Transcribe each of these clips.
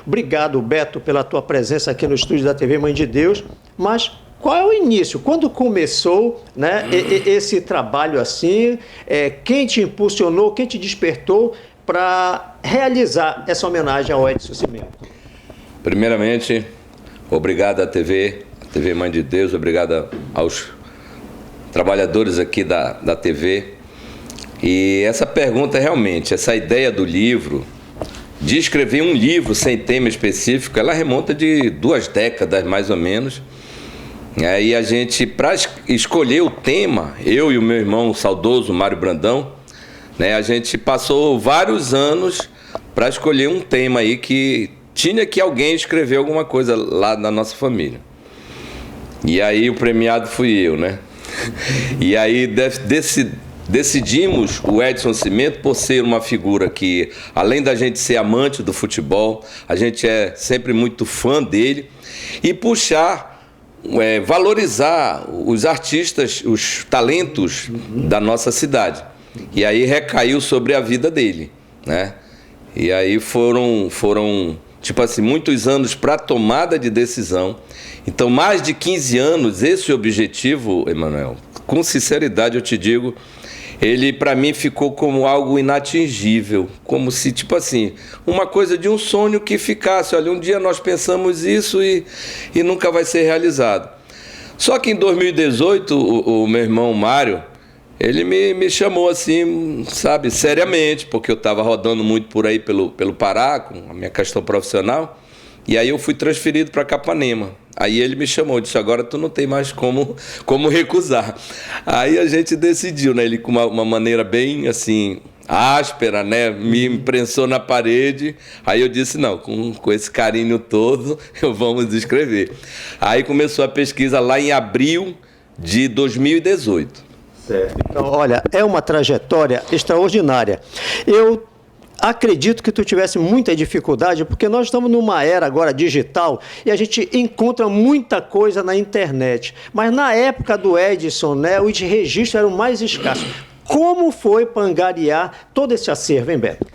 Obrigado, Beto, pela tua presença aqui no estúdio da TV Mãe de Deus. Mas qual é o início? Quando começou, né, esse trabalho assim? Quem te impulsionou, quem te despertou para realizar essa homenagem ao Edson Cimento? Primeiramente, obrigado à TV Mãe de Deus, obrigado aos trabalhadores aqui da TV. E essa pergunta realmente, essa ideia do livro, de escrever um livro sem tema específico, ela remonta de 2 décadas mais ou menos. E a gente, para escolher o tema, eu e o meu irmão o saudoso Mário Brandão, né, a gente passou vários anos para escolher um tema aí que tinha que alguém escrever alguma coisa lá na nossa família. E aí o premiado fui eu, né? E aí decidimos o Edson Cimento por ser uma figura que, além da gente ser amante do futebol, a gente é sempre muito fã dele, e puxar, valorizar os artistas, os talentos da nossa cidade. E aí recaiu sobre a vida dele, né? E aí foram tipo assim, muitos anos para tomada de decisão. Então, mais de 15 anos, esse objetivo, Emanuel, com sinceridade eu te digo, ele para mim ficou como algo inatingível, como se, tipo assim, uma coisa de um sonho que ficasse, olha, um dia nós pensamos isso e nunca vai ser realizado. Só que em 2018, o meu irmão Mário, ele me chamou assim, sabe, seriamente, porque eu estava rodando muito por aí pelo Pará, com a minha questão profissional, e aí eu fui transferido para Capanema. Aí ele me chamou, disse, agora tu não tem mais como recusar. Aí a gente decidiu, né, ele com uma maneira bem, assim, áspera, né, me imprensou na parede. Aí eu disse, não, com esse carinho todo, vamos escrever. Aí começou a pesquisa lá em abril de 2018. Certo. Então, olha, é uma trajetória extraordinária. Eu acredito que tu tivesse muita dificuldade, porque nós estamos numa era agora digital e a gente encontra muita coisa na internet. Mas na época do Edson, né, os registros eram mais escassos. Como foi para angariar todo esse acervo, hein, Beto?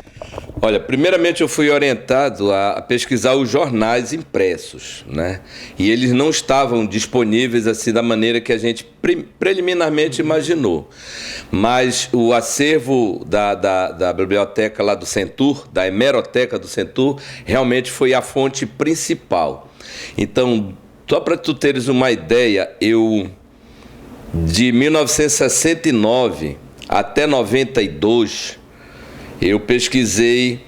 Olha, primeiramente eu fui orientado a pesquisar os jornais impressos, né? E eles não estavam disponíveis assim da maneira que a gente preliminarmente imaginou. Mas o acervo da biblioteca lá do Centur, da hemeroteca do Centur, realmente foi a fonte principal. Então, só para tu teres uma ideia, de 1969 até 92, eu pesquisei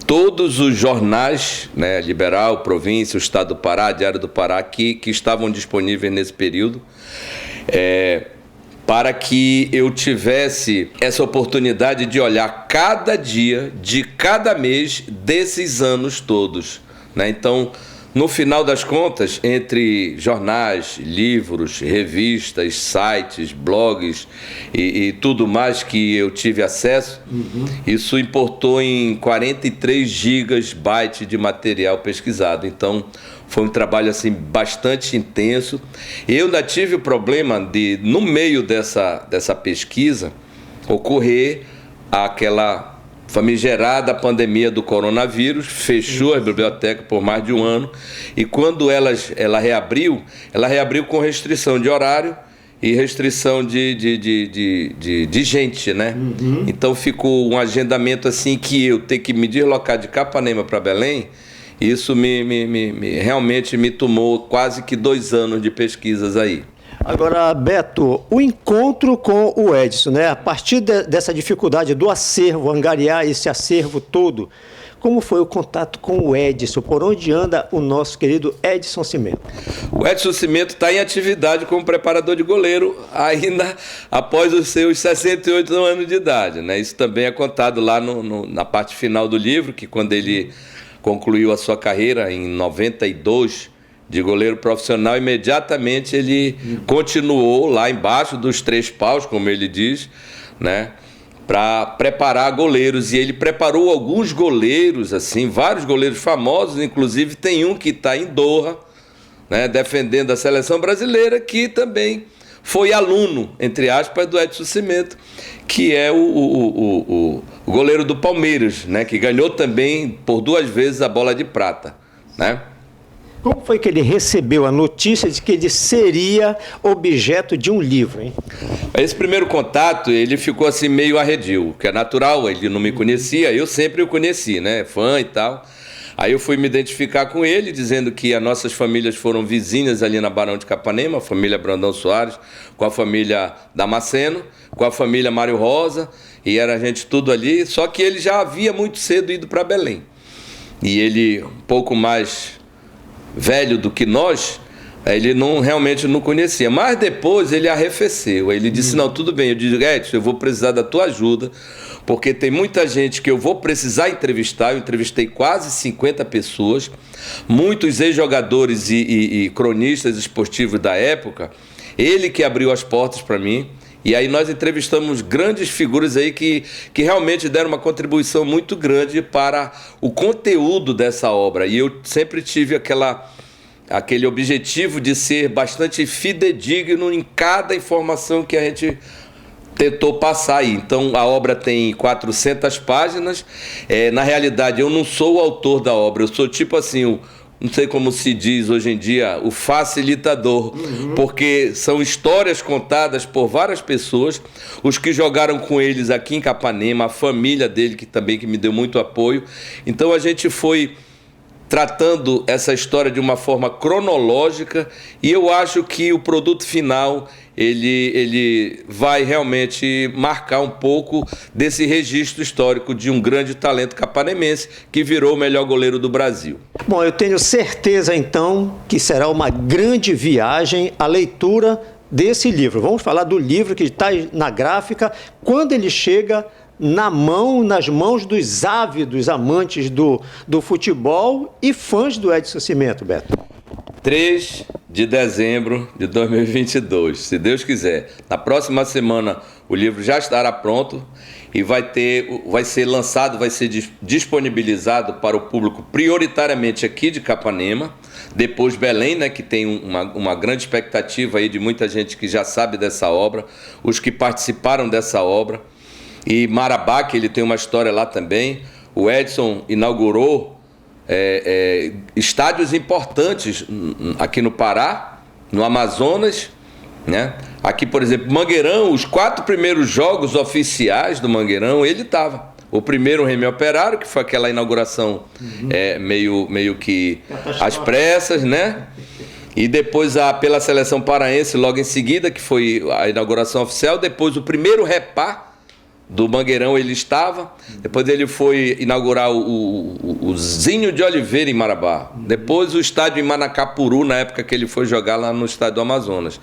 todos os jornais, né, Liberal, Província, o Estado do Pará, Diário do Pará, que estavam disponíveis nesse período, para que eu tivesse essa oportunidade de olhar cada dia de cada mês desses anos todos, né? Então, no final das contas, entre jornais, livros, revistas, sites, blogs e tudo mais que eu tive acesso, isso importou em 43 gigabytes de material pesquisado. Então, foi um trabalho assim, bastante intenso. Eu ainda tive o problema de, no meio dessa pesquisa, ocorrer aquela famigerada pandemia do coronavírus, fechou a biblioteca por mais de um ano, e quando ela reabriu com restrição de horário e restrição de gente, né? Então ficou um agendamento assim que eu ter que me deslocar de Capanema para Belém, isso realmente me tomou quase que 2 anos de pesquisas aí. Agora, Beto, o encontro com o Edson, né? A partir dessa dificuldade do acervo, angariar esse acervo todo, como foi o contato com o Edson? Por onde anda o nosso querido Edson Cimento? O Edson Cimento está em atividade como preparador de goleiro ainda após os seus 68 anos de idade, né? Isso também é contado lá na parte final do livro, que quando ele concluiu a sua carreira em 92, de goleiro profissional, imediatamente ele continuou lá embaixo dos 3 paus, como ele diz, né, para preparar goleiros. E ele preparou alguns goleiros, assim, vários goleiros famosos, inclusive tem um que está em Doha, né, defendendo a seleção brasileira, que também foi aluno, entre aspas, do Edson Cimento, que é o goleiro do Palmeiras, né, que ganhou também por 2 vezes a bola de prata. né? Como foi que ele recebeu a notícia de que ele seria objeto de um livro, hein? Esse primeiro contato, ele ficou assim meio arredio, que é natural, ele não me conhecia, eu sempre o conheci, né? Fã e tal. Aí eu fui me identificar com ele, dizendo que as nossas famílias foram vizinhas ali na Barão de Capanema, a família Brandão Soares, com a família Damasceno, com a família Mário Rosa, e era a gente tudo ali, só que ele já havia muito cedo ido para Belém. E ele, um pouco mais velho do que nós, ele realmente não conhecia. Mas depois ele arrefeceu. Ele disse, não, tudo bem. Eu disse, Edson, eu vou precisar da tua ajuda, porque tem muita gente que eu vou precisar entrevistar. Eu entrevistei quase 50 pessoas, muitos ex-jogadores e cronistas esportivos da época. Ele que abriu as portas para mim. E aí nós entrevistamos grandes figuras aí que realmente deram uma contribuição muito grande para o conteúdo dessa obra. E eu sempre tive aquele objetivo de ser bastante fidedigno em cada informação que a gente tentou passar aí. Então a obra tem 400 páginas. Na realidade eu não sou o autor da obra, eu sou tipo assim, não sei como se diz hoje em dia, o facilitador, porque são histórias contadas por várias pessoas, os que jogaram com eles aqui em Capanema, a família dele que me deu muito apoio. Então a gente foi tratando essa história de uma forma cronológica e eu acho que o produto final ele vai realmente marcar um pouco desse registro histórico de um grande talento capanemense que virou o melhor goleiro do Brasil. Bom, eu tenho certeza então que será uma grande viagem a leitura desse livro. Vamos falar do livro que está na gráfica, quando ele chega nas mãos dos ávidos amantes do futebol e fãs do Edson Cimento, Beto. 3 de dezembro de 2022, se Deus quiser. Na próxima semana o livro já estará pronto e vai ser lançado, vai ser disponibilizado para o público prioritariamente aqui de Capanema, depois Belém, né, que tem uma grande expectativa aí de muita gente que já sabe dessa obra, os que participaram dessa obra, e Marabá, que ele tem uma história lá também. O Edson inaugurou estádios importantes aqui no Pará, no Amazonas, né? Aqui, por exemplo, Mangueirão, os 4 primeiros jogos oficiais do Mangueirão, ele estava. O primeiro, o Remy Operário, que foi aquela inauguração meio que às pressas, né? E depois pela seleção paraense, logo em seguida, que foi a inauguração oficial. Depois o primeiro Repá do Mangueirão ele estava, depois ele foi inaugurar o Zinho de Oliveira em Marabá, depois o estádio em Manacapuru, na época que ele foi jogar lá no estádio do Amazonas.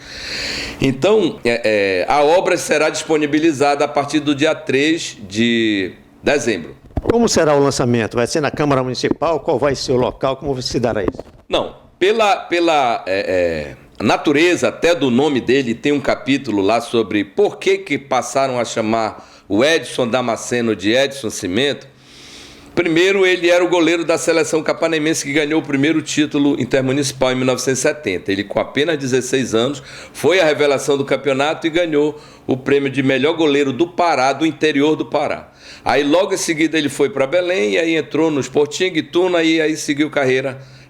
Então, a obra será disponibilizada a partir do dia 3 de dezembro. Como será o lançamento? Vai ser na Câmara Municipal? Qual vai ser o local? Como se dará isso? Não, pela natureza até do nome dele, tem um capítulo lá sobre por que passaram a chamar o Edson Damasceno de Edson Cimento. Primeiro, ele era o goleiro da seleção capanemense que ganhou o primeiro título intermunicipal em 1970. Ele, com apenas 16 anos, foi a revelação do campeonato e ganhou o prêmio de melhor goleiro do Pará, do interior do Pará. Aí, logo em seguida, ele foi para Belém e aí entrou no Sporting Ituna e aí seguiu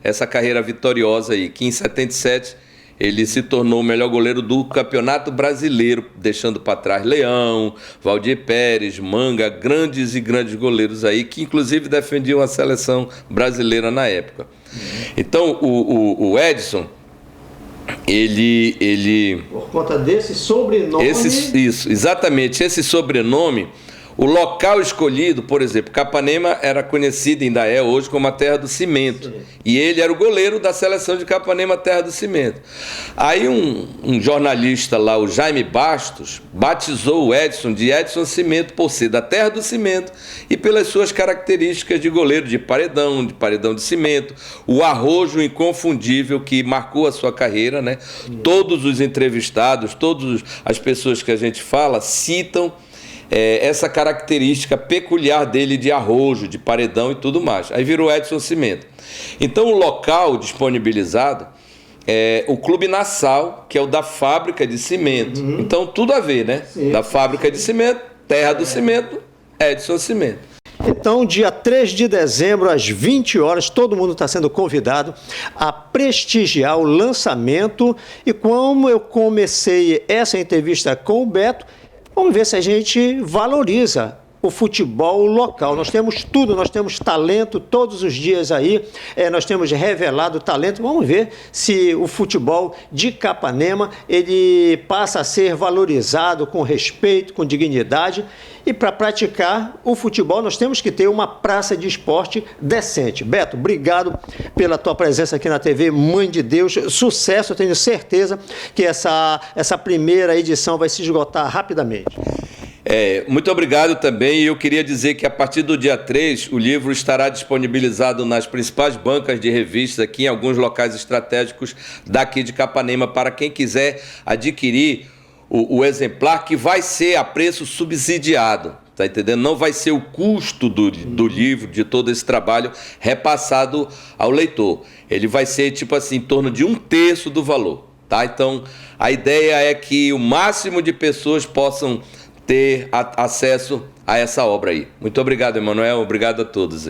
essa carreira vitoriosa aí, que em 77 ele se tornou o melhor goleiro do Campeonato Brasileiro, deixando para trás Leão, Valdir Pérez, Manga, grandes goleiros aí, que inclusive defendiam a seleção brasileira na época. Então, o Edson, ele... Por conta desse sobrenome... Isso, exatamente, esse sobrenome... O local escolhido, por exemplo, Capanema era conhecida, ainda é hoje, como a Terra do Cimento. Sim. E ele era o goleiro da seleção de Capanema, Terra do Cimento. Aí um jornalista lá, o Jaime Bastos, batizou o Edson de Edson Cimento por ser da Terra do Cimento e pelas suas características de goleiro de paredão de cimento, o arrojo inconfundível que marcou a sua carreira, né? Todos os entrevistados, todas as pessoas que a gente fala, citam essa característica peculiar dele de arrojo, de paredão e tudo mais. Aí virou Edson Cimento. Então o local disponibilizado é o Clube Nassau, que é o da fábrica de cimento. Então tudo a ver, né? Sim. Da fábrica de cimento, Terra do Cimento, Edson Cimento. Então, dia 3 de dezembro, às 20 horas, todo mundo está sendo convidado a prestigiar o lançamento. E como eu comecei essa entrevista com o Beto, vamos ver se a gente valoriza o futebol local. Nós temos tudo, nós temos talento todos os dias aí, nós temos revelado talento. Vamos ver se o futebol de Capanema ele passa a ser valorizado com respeito, com dignidade. E para praticar o futebol, nós temos que ter uma praça de esporte decente. Beto, obrigado pela tua presença aqui na TV Mãe de Deus. Sucesso, eu tenho certeza que essa primeira edição vai se esgotar rapidamente. Muito obrigado também. Eu queria dizer que a partir do dia 3, o livro estará disponibilizado nas principais bancas de revistas aqui em alguns locais estratégicos daqui de Capanema, para quem quiser adquirir o exemplar, que vai ser a preço subsidiado, tá entendendo? Não vai ser o custo do livro, de todo esse trabalho, repassado ao leitor. Ele vai ser, tipo assim, em torno de 1/3 do valor, tá? Então, a ideia é que o máximo de pessoas possam ter acesso a essa obra aí. Muito obrigado, Emanuel. Obrigado a todos.